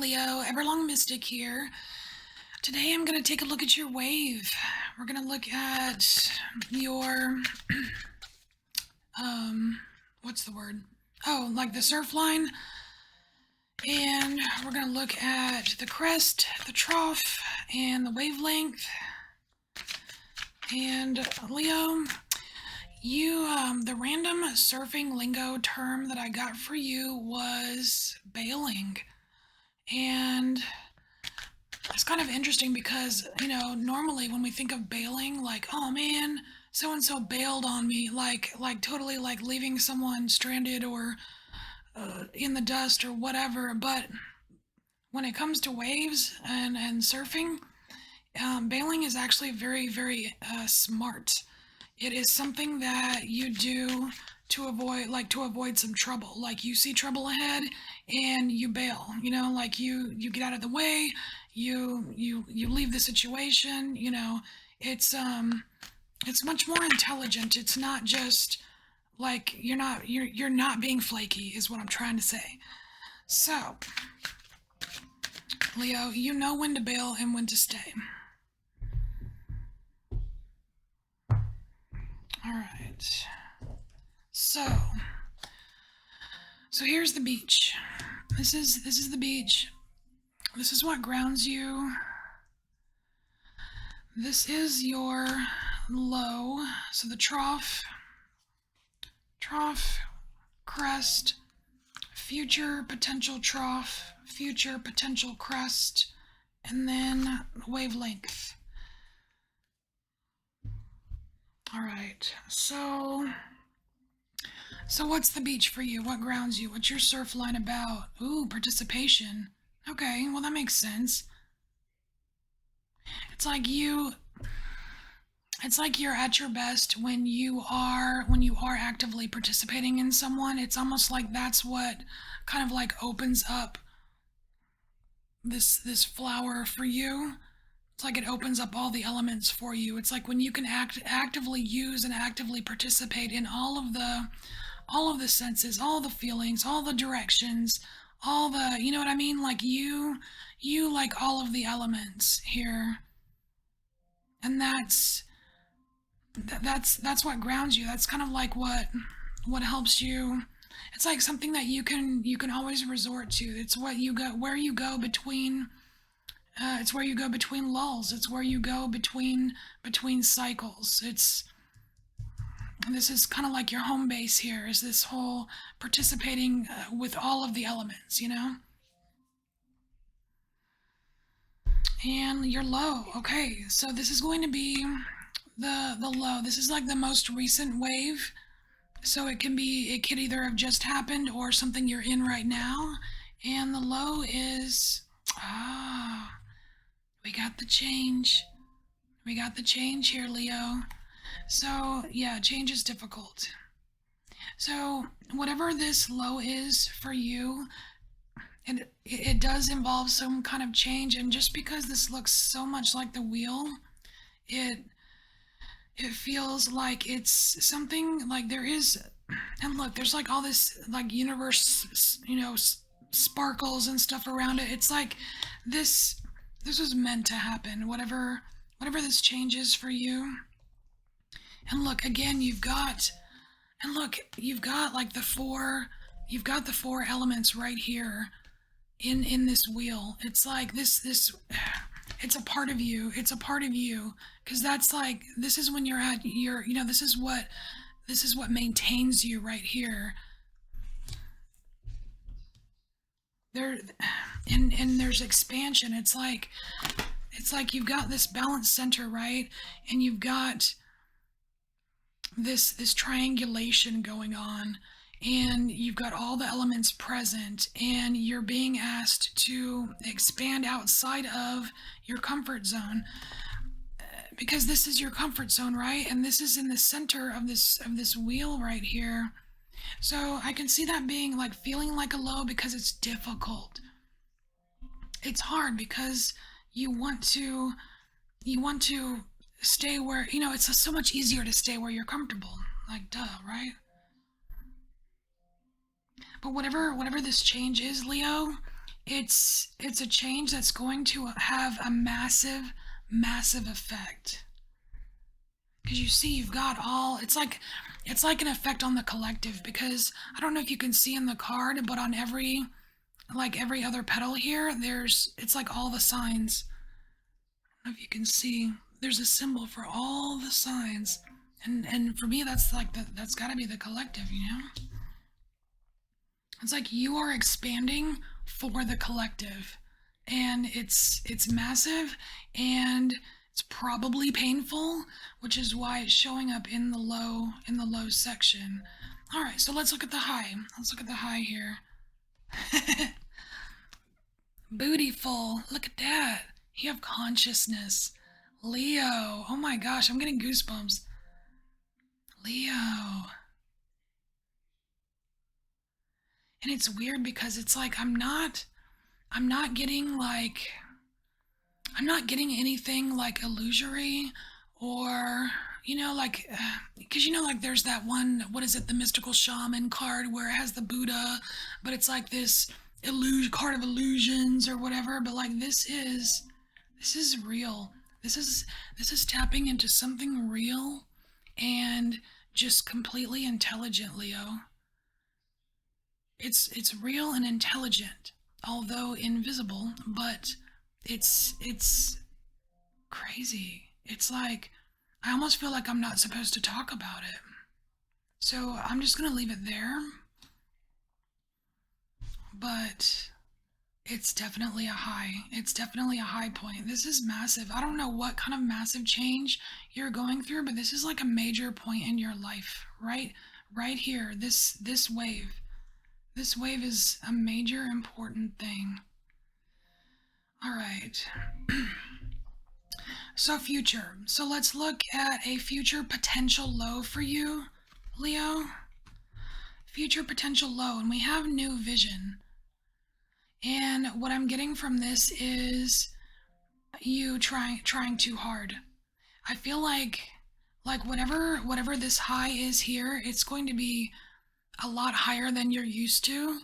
Leo, Everlong Mystic here. Today I'm going to take a look at your wave. We're going to look at your, what's the word? Oh, like the surf line. And we're going to look at the crest, the trough, and the wavelength. And Leo, the random surfing lingo term that I got for you was bailing. And it's kind of interesting because, normally when we think of bailing, like, oh man, so and so bailed on me, like totally like leaving someone stranded or in the dust or whatever. But when it comes to waves and surfing, bailing is actually very, very smart. It is something that you do to avoid some trouble. Like you see trouble ahead and you bail. Like you get out of the way. You leave the situation. It's much more intelligent. It's not just like you're not being flaky is what I'm trying to say. So, Leo, you know when to bail and when to stay. All right. So here's the beach. This is the beach. This is what grounds you. This is your low. So the trough, crest, future potential trough, future potential crest, and then wavelength. All right. So what's the beach for you? What grounds you? What's your surf line about? Ooh, participation. Okay, well that makes sense. It's like you're at your best when you are actively participating in someone. It's almost like that's what kind of like opens up this flower for you. It's like it opens up all the elements for you. It's like when you can actively use and actively participate in all of the senses, all the feelings, all the directions, all the, you know what I mean? Like you like all of the elements here. And that's what grounds you. That's kind of like what helps you. It's like something that you can always resort to. It's where you go between it's where you go between lulls. It's where you go between cycles. This is kind of like your home base here, is this whole participating with all of the elements, And you're low. Okay, so this is going to be the low. This is like the most recent wave. So it could either have just happened or something you're in right now. And the low is we got the change. We got the change here, Leo. So, yeah, change is difficult. So, whatever this low is for you, it does involve some kind of change. And just because this looks so much like the wheel, it feels like it's something like there is. And look, there's like all this like universe, sparkles and stuff around it. It's like this was meant to happen. Whatever this change is for you. And look, again, you've got like you've got the four elements right here in this wheel. It's like this it's a part of you. It's a part of you, because that's like, this is when you're at your, this is what maintains you right here. There and there's expansion. It's like you've got this balanced center, right? And you've got this triangulation going on, and you've got all the elements present, and you're being asked to expand outside of your comfort zone, because this is your comfort zone, right? And this is in the center of this wheel right here. So I can see that being like feeling like a low because it's difficult. It's hard because you want to stay where, it's so much easier to stay where you're comfortable. Like, duh, right? But whatever this change is, Leo, it's a change that's going to have a massive effect. Because you see, you've got all, it's like an effect on the collective. Because I don't know if you can see in the card, but on every other petal here, it's like all the signs. I don't know if you can see, there's a symbol for all the signs. And for me, that's like that's got to be the collective, you know. It's like you are expanding for the collective, and it's massive, and it's probably painful, which is why it's showing up in the low section. All right, so let's look at the high. Let's look at the high here. Bootyful. Look at that. You have consciousness. Leo. Oh my gosh, I'm getting goosebumps. Leo. And it's weird because it's like I'm not getting like I'm not getting anything like illusory or like because like there's that one, what is it, the mystical shaman card where it has the Buddha, but it's like this illusion card of illusions or whatever. But like this is real. This is tapping into something real and just completely intelligent, Leo. It's real and intelligent, although invisible, but it's crazy. It's like I almost feel like I'm not supposed to talk about it. So I'm just gonna leave it there. But it's definitely a high. It's definitely a high point. This is massive. I don't know what kind of massive change you're going through, but this is like a major point in your life, right here. This wave. This wave is a major important thing. All right. So future. So let's look at a future potential low for you, Leo. Future potential low, and we have new vision. And what I'm getting from this is you trying too hard. I feel like whatever this high is here, it's going to be a lot higher than you're used to.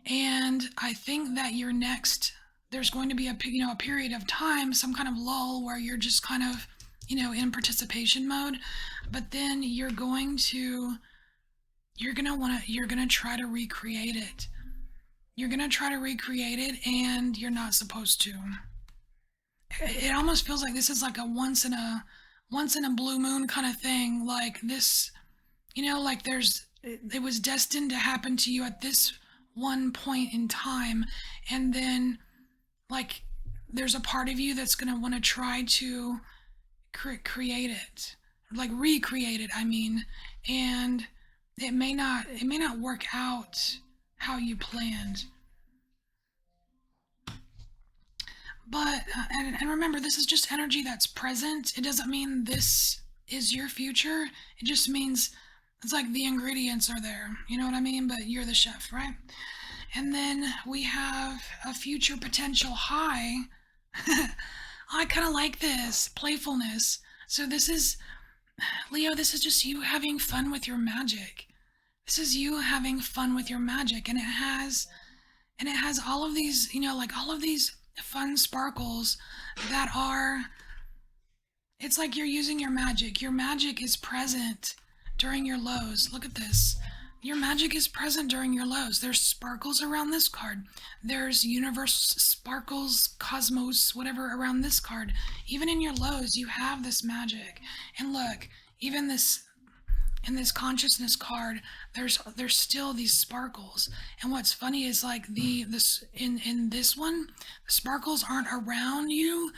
And I think that your next there's going to be a period of time, some kind of lull where you're just kind of in participation mode, but then you're gonna try to recreate it. You're gonna try to recreate it, and you're not supposed to. It almost feels like this is like a once in a blue moon kind of thing. Like this, like it was destined to happen to you at this one point in time, and then like there's a part of you that's gonna want to try to create it, like recreate it. I mean, and it may not work out how you planned. But and remember, this is just energy that's present. It doesn't mean this is your future. It just means it's like the ingredients are there. You know what I mean? But you're the chef, right? And then we have a future potential high. I kind of like this playfulness. So this is Leo. This is just you having fun with your magic. This is you having fun with your magic, and it has all of these, like all of these fun sparkles that are, it's like you're using your magic. Your magic is present during your lows. Look at this. Your magic is present during your lows. There's sparkles around this card. There's universe sparkles, cosmos, whatever around this card. Even in your lows, you have this magic. And look, even this in this consciousness card, there's still these sparkles. And what's funny is like this in this one, the sparkles aren't around you.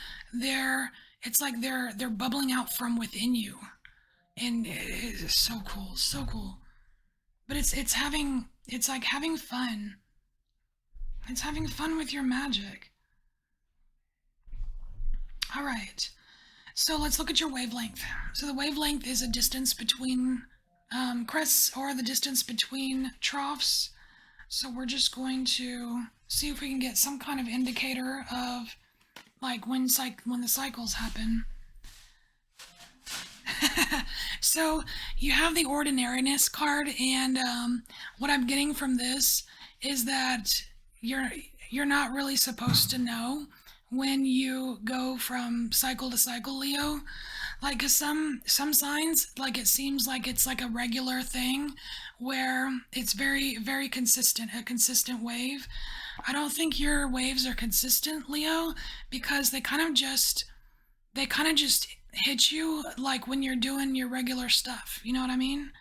It's like they're bubbling out from within you. And it's so cool, so cool. But it's like having fun. It's having fun with your magic. All right. So let's look at your wavelength. So the wavelength is a distance between crests, or the distance between troughs. So we're just going to see if we can get some kind of indicator of like when the cycles happen. So you have the ordinariness card, and what I'm getting from this is that you're not really supposed to know when you go from cycle to cycle, Leo. Like, 'cause some signs, like it seems like it's like a regular thing where it's very consistent, a consistent wave. I don't think your waves are consistent, Leo, because they kind of just hit you like when you're doing your regular stuff. You know what I mean?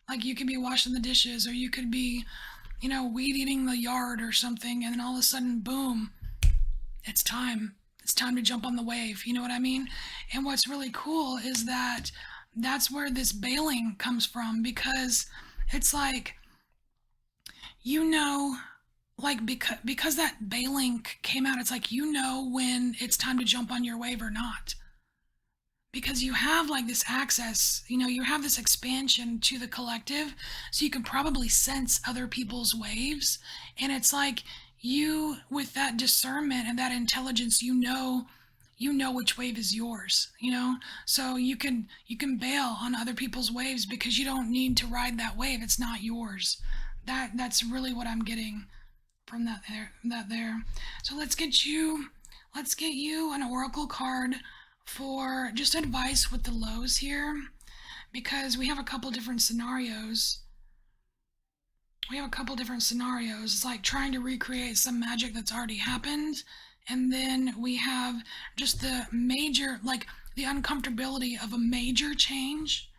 Like you could be washing the dishes or you could be, weed eating the yard or something, and then all of a sudden, boom, it's time. It's time to jump on the wave. You know what I mean? And what's really cool is that that's where this bailing comes from, because it's like, you know, like because that bailing came out, it's like when it's time to jump on your wave or not, because you have like this access, you have this expansion to the collective, so you can probably sense other people's waves. And it's like, you, with that discernment and that intelligence, you know which wave is yours, so you can bail on other people's waves because you don't need to ride that wave. It's not yours. That's really what I'm getting from that there. So let's get you an oracle card for just advice with the lows here, because we have a couple different scenarios. It's like trying to recreate some magic that's already happened, and then we have just the major, like the uncomfortability of a major change.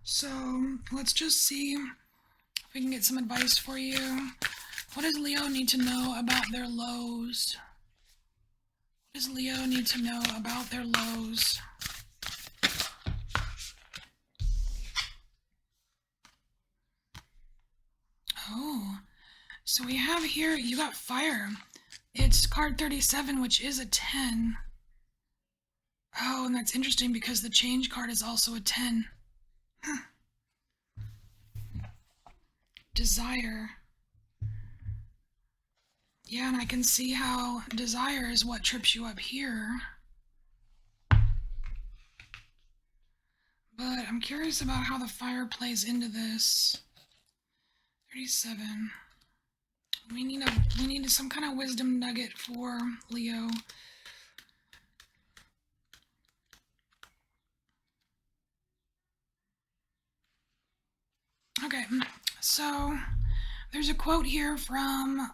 So let's just see if we can get some advice for you. What does Leo need to know about their lows? What does Leo need to know about their lows? Oh, so we have here, you got fire. It's card 37, which is a 10. Oh, and that's interesting because the change card is also a 10. Huh. Desire. Yeah, and I can see how desire is what trips you up here. But I'm curious about how the fire plays into this. 37. We need some kind of wisdom nugget for Leo. Okay, so there's a quote here from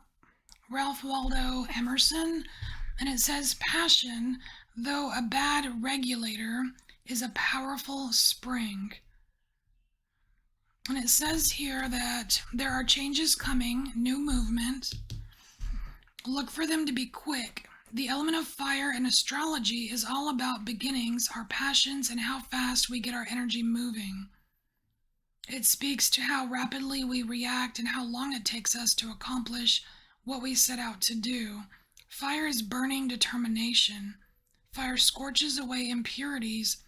Ralph Waldo Emerson, and it says, "Passion, though a bad regulator, is a powerful spring." And it says here that there are changes coming, new movement. Look for them to be quick. The element of fire in astrology is all about beginnings, our passions, and how fast we get our energy moving. It speaks to how rapidly we react and how long it takes us to accomplish what we set out to do. Fire is burning determination. Fire scorches away impurities,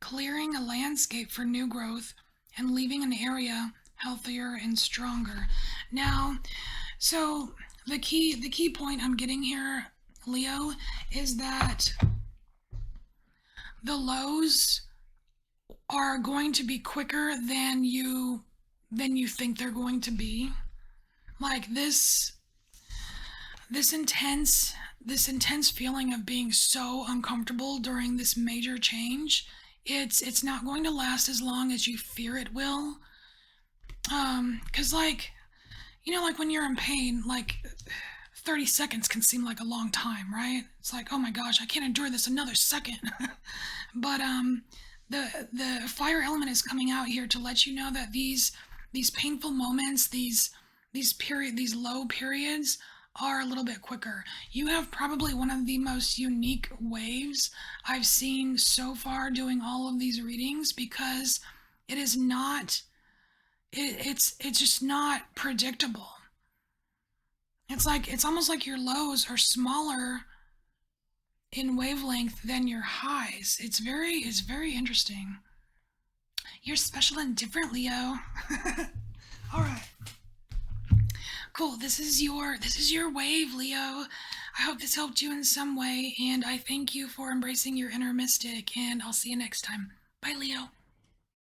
clearing a landscape for new growth and leaving an area healthier and stronger. Now, so the key point I'm getting here, Leo, is that the lows are going to be quicker than you think they're going to be. Like this intense feeling of being so uncomfortable during this major change, it's not going to last as long as you fear it will. Cause like, like when you're in pain, like 30 seconds can seem like a long time, right? It's like, oh my gosh, I can't endure this another second. But the fire element is coming out here to let you know that these painful moments, these low periods are a little bit quicker. You have probably one of the most unique waves I've seen so far doing all of these readings, because it is not it's just not predictable. It's almost like your lows are smaller in wavelength than your highs. It's very interesting. You're special and different, Leo. All right. Cool. This is your wave, Leo. I hope this helped you in some way, and I thank you for embracing your inner mystic, and I'll see you next time. Bye, Leo.